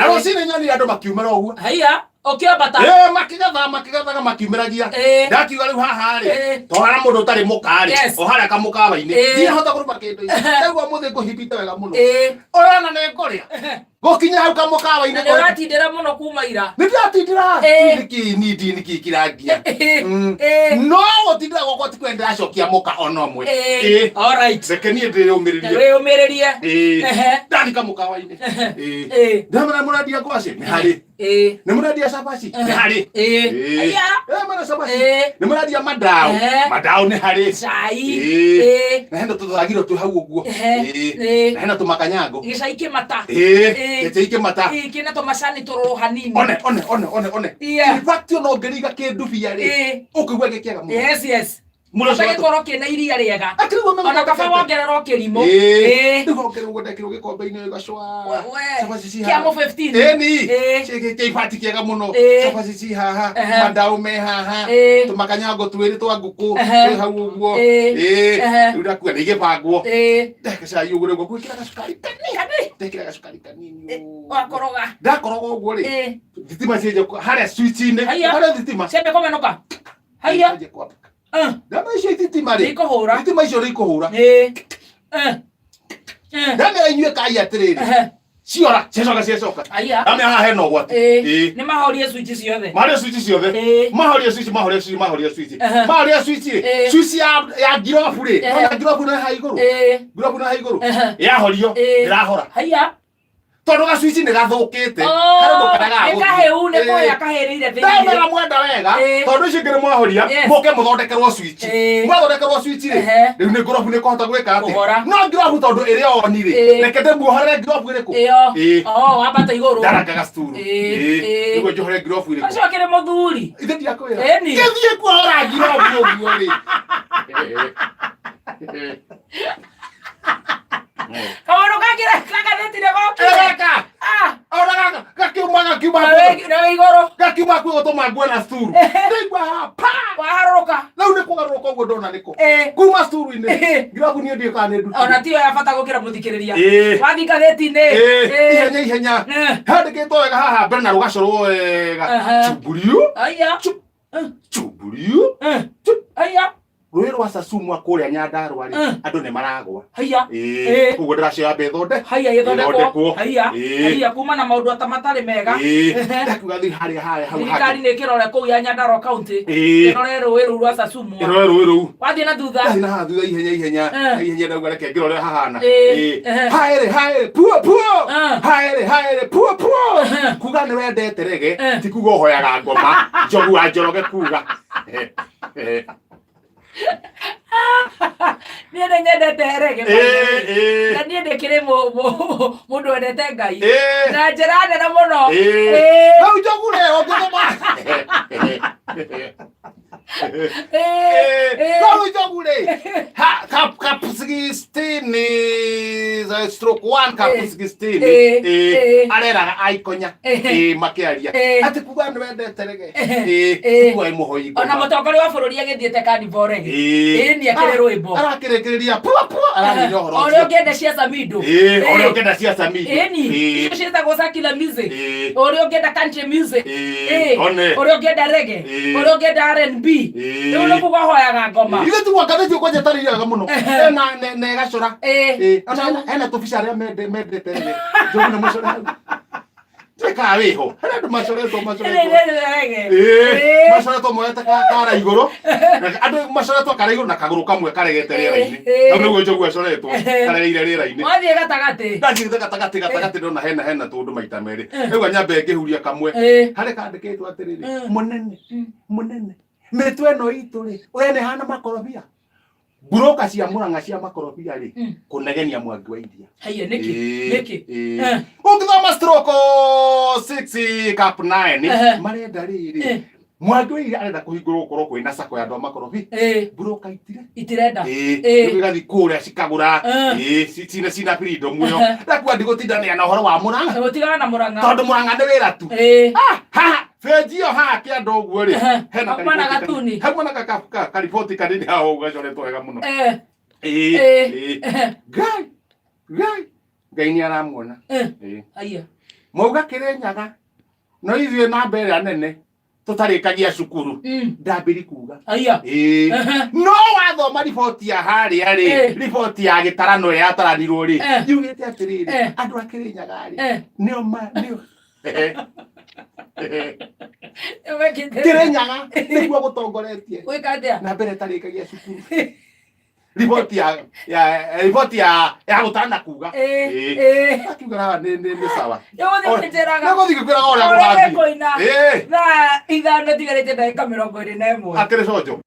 Aro sine nyoni ando makiumera oguo. Haya, okiambata. Makigatha makiumeragia. Ndakiuga riu haha ri. Tohara mundu tari mukari. Ohara kamukawa-ini. Ndihota kuruma kindu. Egwa muthe nguhibite wega muno. Orana ne ngoria. Gokinya hau kamukawa-ini. Uratindira muno kuma ira. Ndatindira. Niki kirangia. No gutindira goko tikwenda acokia muka onomwe. All right. Sekenie ndiyumiririe. Ndiyumiririe. Ndandika mukawa-ini. Ndamana muradia ngwaci ni hari. Ni muradia cabaci ni hari. Aya. Mana cabaci. Ni muradia madao. Madao ni hari. Cai. Na hendo tuthagiro tu hau uguo. Na hendo tumakanyango. Gicai kimata. Gicai kimata. Kina to macani tururu hanini. One. Ifatio no ngeriga kindu bia ri. Ukigwa gikiaga muno. Yes. Muno sage koroke na iria riega. Ona kaba wongerera kirimo. Ndugokero gudekiro gikombe-ini gacwa. Cabaci ci haha. Kiamo 15. Ni. Cige ifati kiega muno. Cabaci ci haha. Madao me haha. Tumakanyango twiri twa nguku. Hau uguo. Ura kwa nige bagwo. Ndeke cai ugure ngo gwikira gacukari kanini. Ndekira gacukari kanini. Wakoroga. Ndakoroga uguo ri. Thitima cije haria switch-ini. Haria thitima. Sembe komenoka. Haya. Ndama icio thitima ri. Ikuhura. Thitima icio ri ikuhura. Ndamera inyue kai atiriri. Ciora, ciacoka. Aya. Ndamera haha hena ugwati. Ni mahorie switch ciothe. Mahorie switch ciothe. Mahorie switch. Mahorie switch. Switch ya girobu ri. Ona girobu na ha iguru. Girobu na ha iguru. Ya horio. Ndirahora. Haya. Tondu ga switch ni gathukite. Hari mukaraga guthi. Ekahehu ni kuya kaherire thiini. Ndamera mwenda wega. Tondu icio ngire mwahoria. Muke muthondekerwo switch. Mwathondekerwo switch ri. Riu ni girobu ni kuhota gwika ati. No girobu tondu iri oni ri. Reke ndemuohore girobu iriku. Wambata iguru. Ndarakaga sturu. Niguo njohore girobu iriku. Acio kire muthuri. Ithe ndiakwira. Githie kuhora girobu uguo ri. Kamono kakira kagatire goki. Eka. Ora gakiuma. Na igoro. Gakiuma kwi gutuma ngwe na sturu. Ndigwa pa. Waharuka. Riu ni kugaruka uguo ndona niko. Kuma sturu-ini. Girobu ni ndika ne ndu. Ona tiyo yabata gukira muthikiriria. Wathi gatheti-ini. Ihenya. Handikitwo wega haha mbere na rugacorwo wega. Chuburiu. Aya. Chuburiu. Aya. Rũĩ rwa Sasumwa kũrĩa Nyandarũa rĩ andũ nĩ maragwa. Haya. Ũguo ndĩracoya mbethonde. Haya ithondekwo. Haya kuma na maũndũ matarĩ mega. Ndakiuga thiĩ harĩa hau. Thirikari nĩ ĩkĩrore kũu ya Nyandarũa County. Ĩrore rũĩ rũu rwa Sasumwa. Ĩrore rũĩ rũu. Wathiĩ na thutha. Wathiĩ na thutha ihenya ndauga reke ngĩrore hahana. Haĩrĩ puo. Kuga nĩ wendete rege ti kuga ũhoyaga ngoma. Njogu wa Njoroge kuga. Niĩ nĩ nyendete rege. Na niĩ ndĩkĩrĩ mũndũ wendete Ngai. Na njĩra nene mũno. Rĩu njogu rĩo ngĩthoma. Rĩu njogu rĩ. Cap 16 stroke 1 cap 16. Areraga aikonya. Makĩaria. Atĩ kuga nĩ wendete rege. Kuga mũhoi. Ona mũtongoria wa bũrũri agĩthiĩte carnival rege. Ni akĩrĩ rwĩmbo. Arakĩrĩkĩrĩria puo. Ararĩria ũhoro ũcio. Ũrĩa ũngĩenda cia Samido. Ũrĩa ũngĩenda cia Samido. Icio ciĩtagwo secular music. Ũrĩa ũngĩenda country music. Ũrĩa ũngĩenda reggae. Ũrĩa ũngĩenda R&B. Rĩu nĩ kuga hoyaga ngoma. Ithe tu ngathĩti ũkwenja tarĩriaga mũno. Na ĩgacũra. Hena tũbica arĩa mendete rege. Njogu nĩ mũcore hau. Teka wiho. Hena macoretwo. Macoretwo moete kara igũrũ. Andũ macoretwo kara igũrũ na kagũrũ kamwe karegete rĩera-inĩ. Na nĩguo njogu acoretwo karereire rĩera-inĩ. Wathiĩ gatagatĩ. Ndathiĩ gatagatĩ ndona hena tũndũ maita merĩ. Rĩu nyambe ngĩhuria kamwe. Harĩ kandĩkĩtwo atĩrĩrĩ. Mũnene. Mĩtwe ĩno itũ rĩ. Ũrĩa nĩ hana makorobia. Buroka cia Murang'a cia makorobia ri kunegenia Mwangi wa India. Haya niki. Ungithoma stroke 6 cap 9 marenda riri. Mwangi wa India arenda kuhingũrwo korwo kwĩna sako ya andũ a makorobi. Buroka itirenda. Nĩgathi kũrĩa cikagũra. Cina freedom muyo. Ndakuwa ndigũtindania na ũhoro wa Murang'a. Gũtigana na Murang'a. Tondũ Murang'a nĩ wĩra tu. Fejio haki andũ ũguo rĩ. Hena gatuni. Hamwe na kariboti kanini hao ũgacoretwo wega mũno. Ngai nĩ aramuona. Haya. Mauga Kirinyaga no ithuĩ na mbere anene tutarĩkagia cukuru ndambĩri kuga no wathoma riboti ya harĩa rĩ riboti ya gĩtarano yataranirwo rĩ yugĩte atĩrĩrĩ andũ a Kirinyaga rĩ nĩo Kirinyaga nĩguo gũtongoretie na mbere tarĩkagia cukuru riboti ya gũtana kuga akiuga nĩ sawa nĩgũthiĩ kwĩraga ũrĩa gũgathiĩ na ithano tigarĩte ndagĩka 21 akĩrĩ cojo